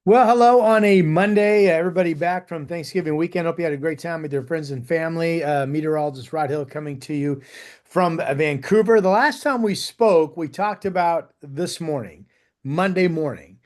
Well, hello on a Monday. Everybody back from Thanksgiving weekend. Hope you had a great time with your friends and family. Meteorologist Rod Hill coming to you from Vancouver. The last time we spoke, we talked about this morning, Monday morning,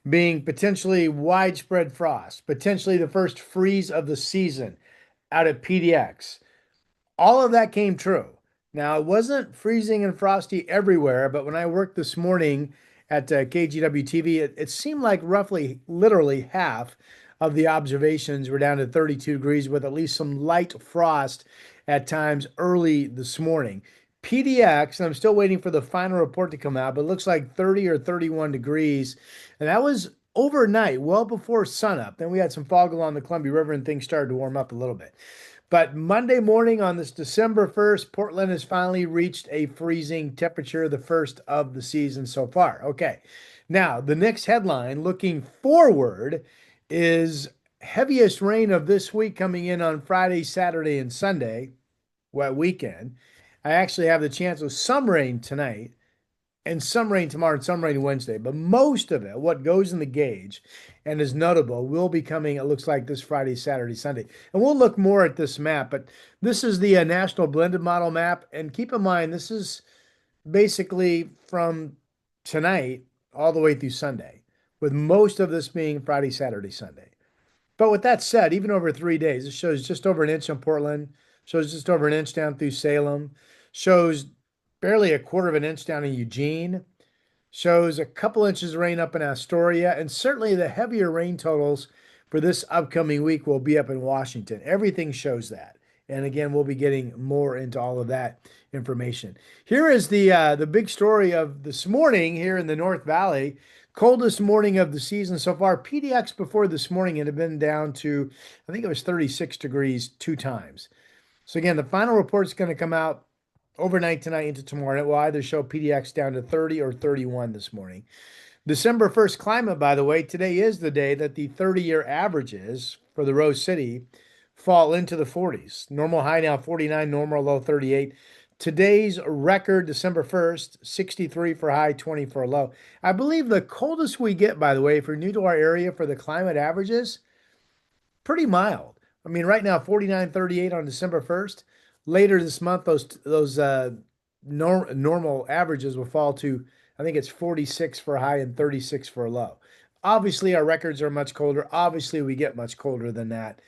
being potentially widespread frost, potentially the first freeze of the season out at PDX. All of that came true. Now, it wasn't freezing and frosty everywhere, but when I worked this morning at KGW TV, it seemed like roughly, literally half of the observations were down to 32 degrees with at least some light frost at times early this morning. PDX, and I'm still waiting for the final report to come out, but it looks like 30 or 31 degrees. And that was overnight, well before sunup. Then we had some fog along the Columbia River and things started to warm up a little bit. But Monday morning on this December 1st, Portland has finally reached a freezing temperature, the first of the season so far. Okay. Now, the next headline looking forward is heaviest rain of this week coming in on Friday, Saturday, and Sunday, wet weekend. I actually have the chance of some rain tonight and some rain tomorrow and some rain Wednesday. But most of it, what goes in the gauge and is notable, will be coming, it looks like, this Friday, Saturday, Sunday. And we'll look more at this map, but this is the National Blended Model map. And keep in mind, this is basically from tonight all the way through Sunday, with most of this being Friday, Saturday, Sunday. But with that said, even over 3 days, it shows just over an inch on Portland, shows just over an inch down through Salem, shows barely a quarter of an inch down in Eugene, shows a couple inches of rain up in Astoria, and certainly the heavier rain totals for this upcoming week will be up in Washington. Everything shows that. And again, we'll be getting more into all of that information. Here is the big story of this morning here in the North Valley. Coldest morning of the season so far. PDX before this morning it had been down to, I think it was 36 degrees two times. So again, the final report is going to come out overnight tonight into tomorrow. It will either show PDX down to 30 or 31 this morning. December 1st climate, by the way, today is the day that the 30-year averages for the Rose City fall into the 40s. Normal high now 49, normal low 38. Today's record, December 1st, 63 for high, 20 for low. I believe the coldest we get, by the way, if you're new to our area for the climate averages, pretty mild. I mean, right now, 49, 38 on December 1st. Later this month, those normal averages will fall to, I think it's 46 for high and 36 for low. Obviously, our records are much colder. Obviously, we get much colder than that.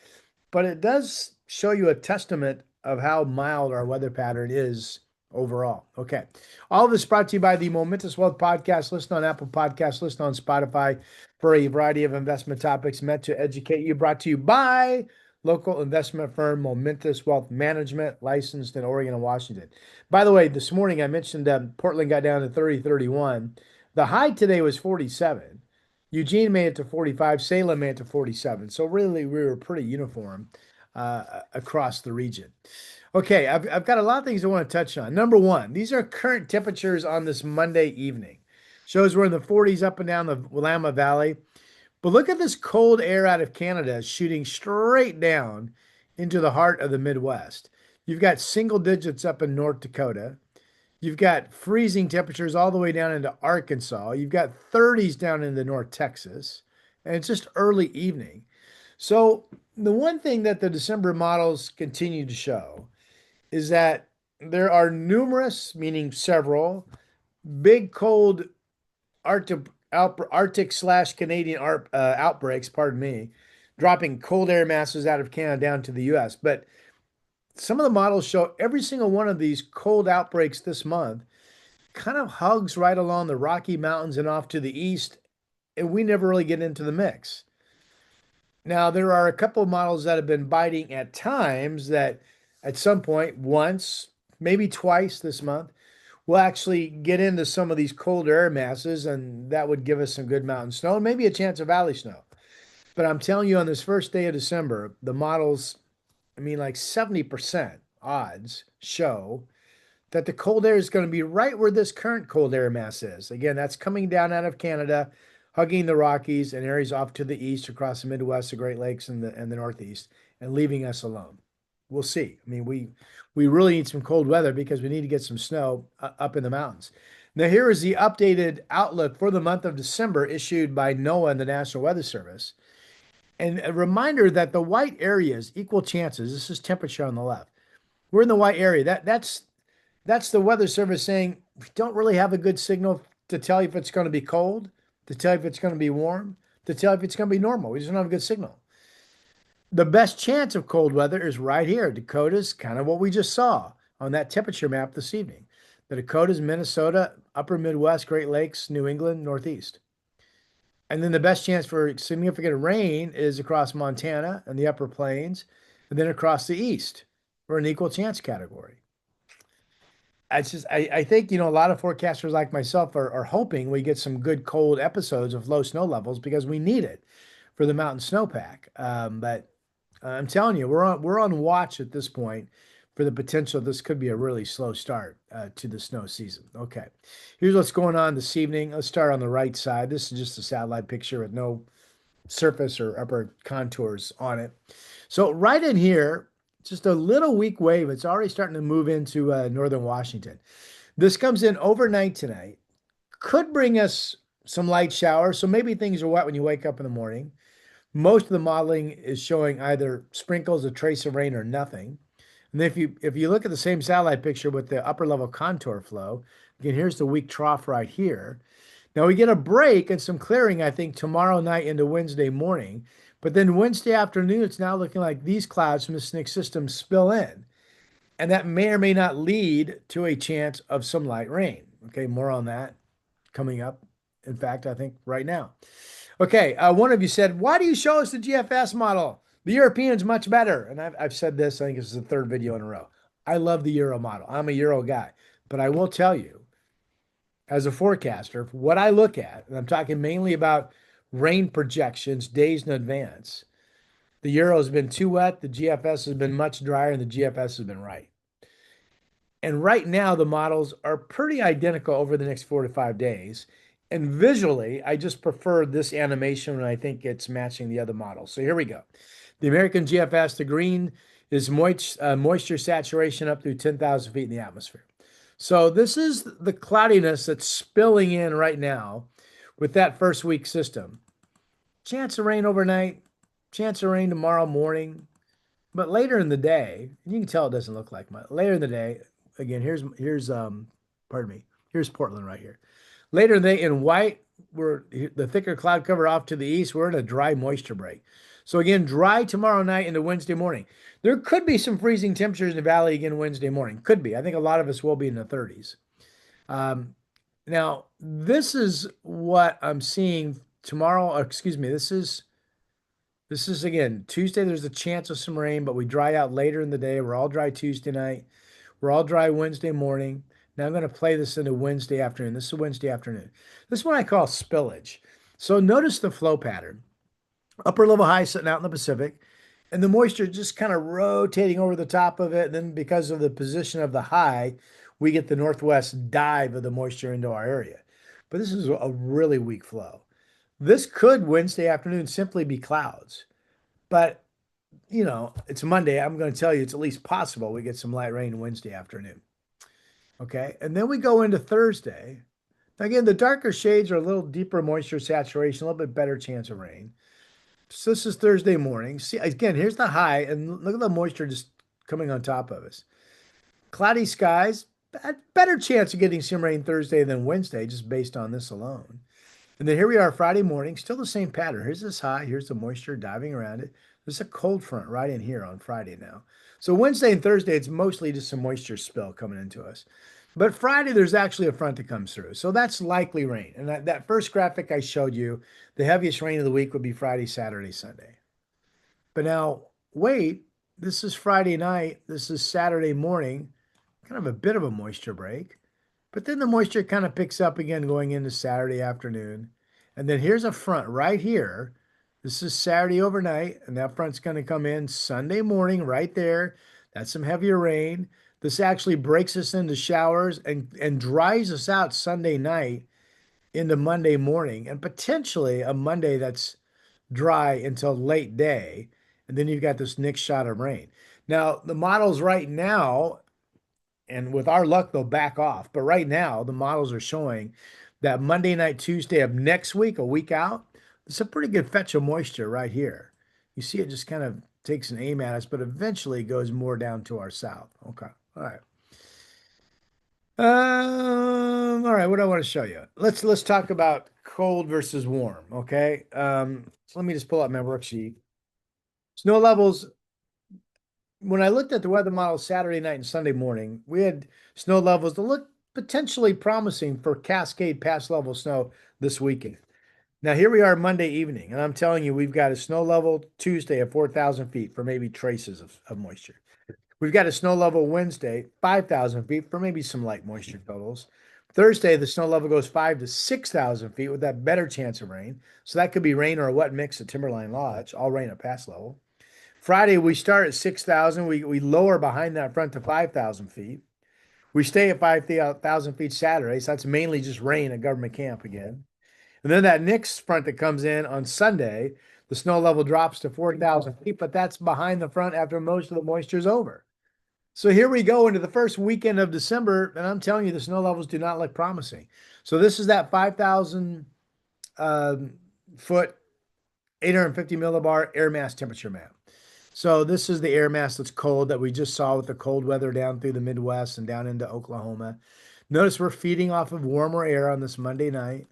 But it does show you a testament of how mild our weather pattern is overall. Okay. All of this brought to you by the Momentous Wealth Podcast. Listen on Apple Podcasts, listen on Spotify for a variety of investment topics meant to educate you. Brought to you by local investment firm Momentous Wealth Management, licensed in Oregon and Washington. By the way, this morning I mentioned Portland got down to 30, 31. The high today was 47. Eugene made it to 45. Salem made it to 47. So really, we were pretty uniform across the region. Okay, I've got a lot of things I want to touch on. Number one, these are current temperatures on this Monday evening. Shows we're in the 40s up and down the Willamette Valley. But look at this cold air out of Canada shooting straight down into the heart of the Midwest. You've got single digits up in North Dakota. You've got freezing temperatures all the way down into Arkansas. You've got 30s down into North Texas. And it's just early evening. So, the one thing that the December models continue to show is that there are numerous, meaning several, big cold Arctic slash Canadian outbreaks, pardon me, dropping cold air masses out of Canada down to the US. But some of the models show every single one of these cold outbreaks this month kind of hugs right along the Rocky Mountains and off to the east, and we never really get into the mix. Now, there are a couple of models that have been biting at times that at some point, once, maybe twice this month, we'll actually get into some of these cold air masses, and that would give us some good mountain snow and maybe a chance of valley snow. But I'm telling you, on this first day of December, the models, I mean, like 70% odds show that the cold air is going to be right where this current cold air mass is. Again, that's coming down out of Canada, hugging the Rockies and areas off to the east, across the Midwest, the Great Lakes, and the Northeast, and leaving us alone. We'll see. I mean, we really need some cold weather because we need to get some snow up in the mountains. Now, here is the updated outlook for the month of December issued by NOAA and the National Weather Service. And a reminder that the white areas, equal chances, this is temperature on the left. We're in the white area. That's the Weather Service saying we don't really have a good signal to tell you if it's going to be cold, to tell you if it's going to be warm, to tell you if it's going to be normal. We just don't have a good signal. The best chance of cold weather is right here. Dakota's kind of what we just saw on that temperature map this evening. The Dakotas, Minnesota, upper Midwest, Great Lakes, New England, Northeast. And then the best chance for significant rain is across Montana and the upper plains, and then across the east. We're an equal chance category. I think, a lot of forecasters like myself are hoping we get some good cold episodes of low snow levels because we need it for the mountain snowpack. But I'm telling you, we're on watch at this point for the potential. This could be a really slow start to the snow season. Okay, here's what's going on this evening. Let's start on the right side. This is just a satellite picture with no surface or upper contours on it. So right in here, just a little weak wave. It's already starting to move into northern Washington. This comes in overnight tonight. Could bring us some light showers. So maybe things are wet when you wake up in the morning. Most of the modeling is showing either sprinkles, a trace of rain, or nothing. And if you look at the same satellite picture with the upper level contour flow, again, here's the weak trough right here. Now we get a break and some clearing, I think, tomorrow night into Wednesday morning. But then Wednesday afternoon, it's now looking like these clouds from the SNC system spill in. And that may or may not lead to a chance of some light rain. Okay, more on that coming up. In fact, I think right now. Okay, one of you said, why do you show us the GFS model? The European's much better. And I've said this, I think this is the third video in a row. I love the Euro model. I'm a Euro guy. But I will tell you, as a forecaster, what I look at, and I'm talking mainly about rain projections days in advance, the Euro has been too wet, the GFS has been much drier, and the GFS has been right. And right now, the models are pretty identical over the next 4 to 5 days. And visually, I just prefer this animation when I think it's matching the other models. So here we go. The American GFS, the green is moisture saturation up through 10,000 feet in the atmosphere. So this is the cloudiness that's spilling in right now with that first week system. Chance of rain overnight, chance of rain tomorrow morning, but later in the day, you can tell it doesn't look like much. Later in the day, again, pardon me, here's Portland right here. Later in the day in white, we're the thicker cloud cover off to the east. We're in a dry moisture break. So again, dry tomorrow night into Wednesday morning. There could be some freezing temperatures in the valley again Wednesday morning. Could be. I think a lot of us will be in the 30s. Now, this is what I'm seeing tomorrow. Excuse me. This is again Tuesday. There's a chance of some rain, but we dry out later in the day. We're all dry Tuesday night. We're all dry Wednesday morning. Now I'm going to play this into Wednesday afternoon. This is Wednesday afternoon. This is what I call spillage. So notice the flow pattern. Upper level high sitting out in the Pacific, and the moisture just kind of rotating over the top of it. And then because of the position of the high, we get the northwest dive of the moisture into our area. But this is a really weak flow. This could Wednesday afternoon simply be clouds. But, it's Monday. I'm going to tell you it's at least possible we get some light rain Wednesday afternoon. Okay. And then we go into Thursday. Again, the darker shades are a little deeper moisture saturation, a little bit better chance of rain. So this is Thursday morning. See, again, here's the high, and look at the moisture just coming on top of us. Cloudy skies, better chance of getting some rain Thursday than Wednesday, just based on this alone. And then here we are Friday morning, still the same pattern. Here's this high, here's the moisture diving around it. There's a cold front right in here on Friday now. So Wednesday and Thursday, it's mostly just some moisture spill coming into us. But Friday, there's actually a front that comes through. So that's likely rain. And that first graphic I showed you, the heaviest rain of the week would be Friday, Saturday, Sunday. But now, wait, this is Friday night. This is Saturday morning. Kind of a bit of a moisture break. But then the moisture kind of picks up again going into Saturday afternoon. And then here's a front right here. This is Saturday overnight. And that front's going to come in Sunday morning right there. That's some heavier rain. This actually breaks us into showers and dries us out Sunday night into Monday morning, and potentially a Monday that's dry until late day. And then you've got this next shot of rain. Now, the models right now And with our luck, they'll back off. But right now, the models are showing that Monday night, Tuesday of next week, a week out, it's a pretty good fetch of moisture right here. You see it just kind of takes an aim at us, but eventually goes more down to our south. Okay. All right. All right, what do I want to show you? Let's talk about cold versus warm, okay? So let me just pull up my worksheet. Snow levels, when I looked at the weather model Saturday night and Sunday morning, we had snow levels that look potentially promising for Cascade pass level snow this weekend. Now, here we are Monday evening, and I'm telling you, we've got a snow level Tuesday at 4,000 feet for maybe traces of moisture. We've got a snow level Wednesday, 5,000 feet for maybe some light moisture totals. Thursday, the snow level goes 5 to 6,000 feet with that better chance of rain. So that could be rain or a wet mix at Timberline Lodge, all rain at pass level. Friday, we start at 6,000. We lower behind that front to 5,000 feet. We stay at 5,000 feet Saturday. So that's mainly just rain at government camp again. And then that next front that comes in on Sunday, the snow level drops to 4,000 feet, but that's behind the front after most of the moisture is over. So here we go into the first weekend of December, and I'm telling you, the snow levels do not look promising. So this is that 5,000 foot, 850 millibar air mass temperature map. So this is the air mass that's cold that we just saw with the cold weather down through the Midwest and down into Oklahoma. Notice we're feeding off of warmer air on this Monday night.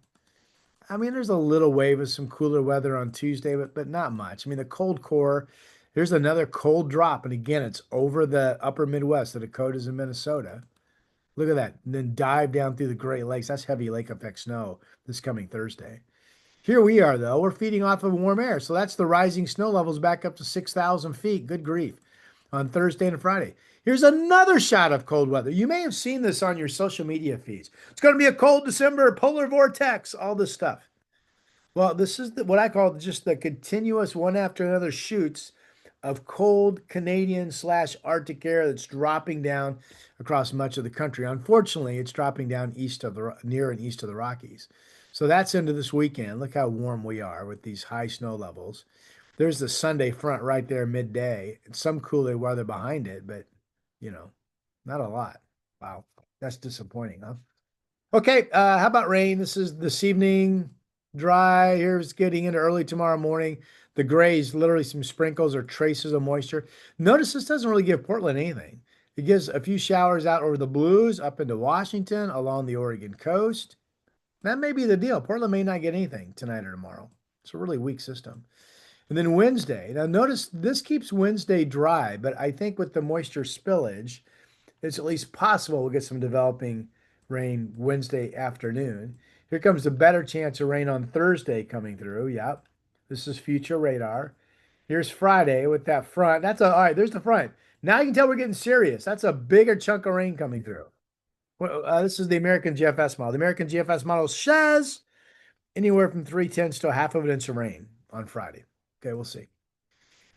I mean, there's a little wave of some cooler weather on Tuesday, but not much. I mean, the cold core, here's another cold drop. And again, it's over the upper Midwest, the Dakotas and Minnesota. Look at that. And then dive down through the Great Lakes. That's heavy lake effect snow this coming Thursday. Here we are, though. We're feeding off of warm air. So that's the rising snow levels back up to 6,000 feet. Good grief. On Thursday and Friday. Here's another shot of cold weather. You may have seen this on your social media feeds. It's going to be a cold December, polar vortex, all this stuff. Well, this is what I call just the continuous one after another shoots of cold Canadian slash Arctic air that's dropping down across much of the country. Unfortunately, it's dropping down east of the near and east of the Rockies. So that's into this weekend. Look how warm we are with these high snow levels. There's the Sunday front right there midday, and some cooler weather behind it, but you know, not a lot. Wow, that's disappointing, huh? Okay, how about rain? This is this evening, dry. Here's getting into early tomorrow morning. The grays, literally some sprinkles or traces of moisture. Notice this doesn't really give Portland anything. It gives a few showers out over the Blues, up into Washington, along the Oregon coast. That may be the deal. Portland may not get anything tonight or tomorrow. It's a really weak system. And then Wednesday. Now, notice this keeps Wednesday dry, but I think with the moisture spillage, it's at least possible we'll get some developing rain Wednesday afternoon. Here comes the better chance of rain on Thursday coming through. Yep. This is future radar. Here's Friday with that front. All right, there's the front. Now you can tell we're getting serious. That's a bigger chunk of rain coming through. Well, this is the American GFS model. The American GFS model says anywhere from 3/10 to a half of an inch of rain on Friday. Okay, we'll see.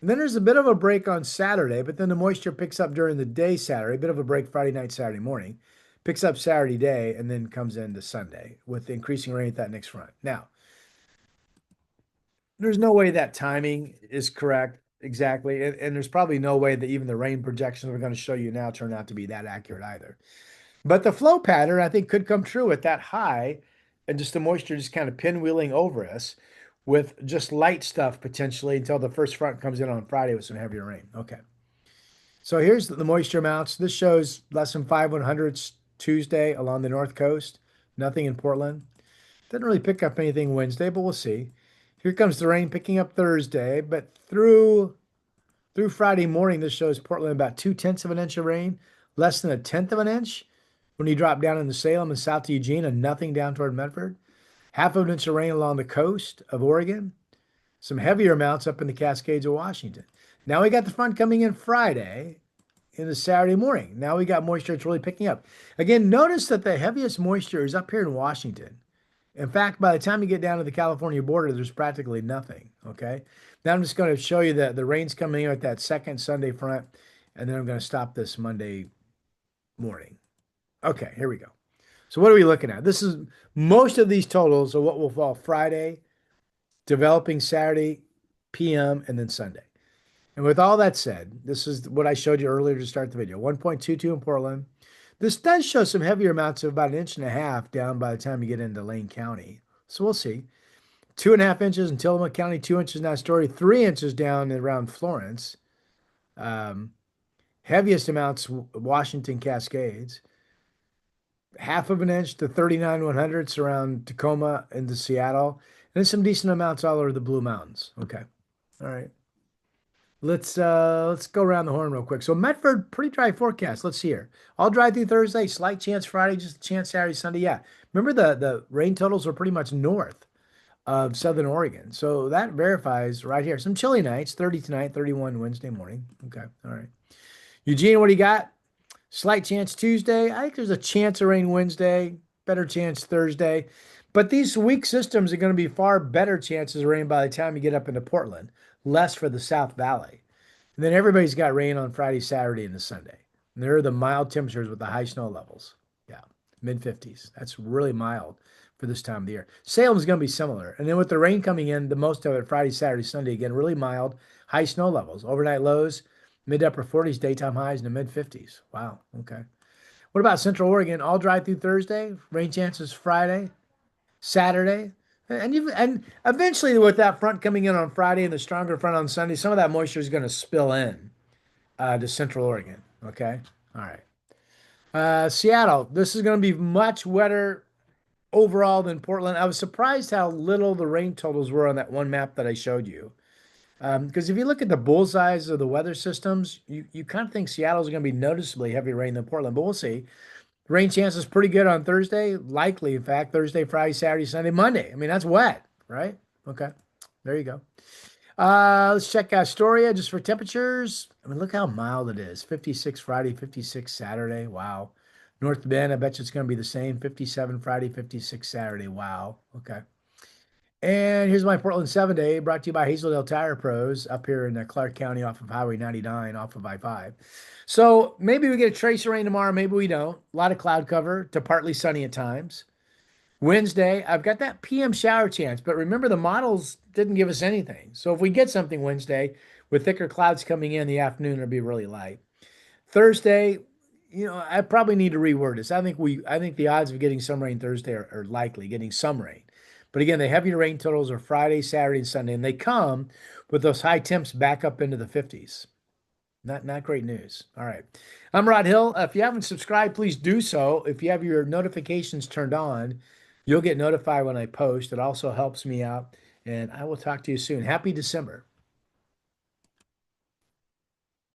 And then there's a bit of a break on Saturday, but then the moisture picks up during the day Saturday, a bit of a break Friday night, Saturday morning, picks up Saturday day, and then comes into Sunday with increasing rain at that next front. Now, there's no way that timing is correct exactly, and there's probably no way that even the rain projections we're going to show you now turn out to be that accurate either. But the flow pattern, I think, could come true at that high and just the moisture just kind of pinwheeling over us with just light stuff potentially until the first front comes in on Friday with some heavier rain. Okay. So here's the moisture amounts. This shows less than 5/100ths Tuesday along the north coast. Nothing in Portland. Didn't really pick up anything Wednesday, but we'll see. Here comes the rain picking up Thursday, but through Friday morning, this shows Portland about 2/10 of an inch of rain, less than a tenth of an inch when you drop down into Salem and south to Eugene, and nothing down toward Medford. Half of an inch of rain along the coast of Oregon. Some heavier amounts up in the Cascades of Washington. Now we got the front coming in Friday into Saturday morning. Now we got moisture that's really picking up. Again, notice that the heaviest moisture is up here in Washington. In fact, by the time you get down to the California border, there's practically nothing. Okay. Now I'm just going to show you that the rain's coming in at that second Sunday front, and then I'm going to stop this Monday morning. Okay, here we go. So what are we looking at? This is most of these totals are what will fall Friday, developing Saturday, PM, and then Sunday. And with all that said, this is what I showed you earlier to start the video. 1.22 in Portland. This does show some heavier amounts of about an inch and a half down by the time you get into Lane County. So we'll see. 2.5 inches in Tillamook County, 2 inches in Astoria, 3 inches down around Florence. Um, Heaviest amounts, Washington Cascades. Half of an inch to 39 100ths around Tacoma into Seattle. And then some decent amounts all over the Blue Mountains. Okay. All right. Let's go around the horn real quick. So Medford, pretty dry forecast. Let's see here. All dry through Thursday, slight chance Friday, just a chance Saturday, Sunday. Yeah. Remember the rain totals are pretty much north of Southern Oregon. So that verifies right here. Some chilly nights, 30 tonight, 31 Wednesday morning. Okay. All right. Eugene, what do you got? Slight chance Tuesday. I think there's a chance of rain Wednesday, better chance Thursday. But these weak systems are going to be far better chances of rain by the time you get up into Portland, less for the South Valley. And then everybody's got rain on Friday, Saturday, and the Sunday. And there are the mild temperatures with the high snow levels. Yeah, mid 50s. That's really mild for this time of the year. Salem's going to be similar. And then with the rain coming in, the most of it Friday, Saturday, Sunday, again, really mild, high snow levels. Overnight lows, mid upper 40s, daytime highs in the mid 50s. Wow. Okay. What about Central Oregon? All dry through Thursday, rain chances Friday, Saturday. And eventually with that front coming in on Friday and the stronger front on Sunday, some of that moisture is going to spill in to Central Oregon. Okay. All right. Seattle. This is going to be much wetter overall than Portland. I was surprised how little the rain totals were on that one map that I showed you. Because if you look at the bullseyes of the weather systems, you kind of think Seattle's going to be noticeably heavy rain than Portland, but we'll see. Rain chances pretty good on Thursday, likely, in fact, Thursday, Friday, Saturday, Sunday, Monday. I mean, that's wet, right? Okay, there you go. Let's check Astoria just for temperatures. I mean, look how mild it is. 56 Friday, 56 Saturday. Wow. North Bend, I bet you it's going to be the same. 57 Friday, 56 Saturday. Wow. Okay. And here's my Portland 7 day brought to you by Hazeldale Tire Pros up here in Clark County off of Highway 99 off of I-5. So maybe we get a trace of rain tomorrow. Maybe we don't. A lot of cloud cover to partly sunny at times. Wednesday, I've got that PM shower chance, but remember the models didn't give us anything. So if we get something Wednesday with thicker clouds coming in the afternoon, it'll be really light. Thursday, I probably need to reword this. I think the odds of getting some rain Thursday are likely getting some rain. But again, the heavier rain totals are Friday, Saturday, and Sunday, and they come with those high temps back up into the 50s. Not great news. All right. I'm Rod Hill. If you haven't subscribed, please do so. If you have your notifications turned on, you'll get notified when I post. It also helps me out. And I will talk to you soon. Happy December.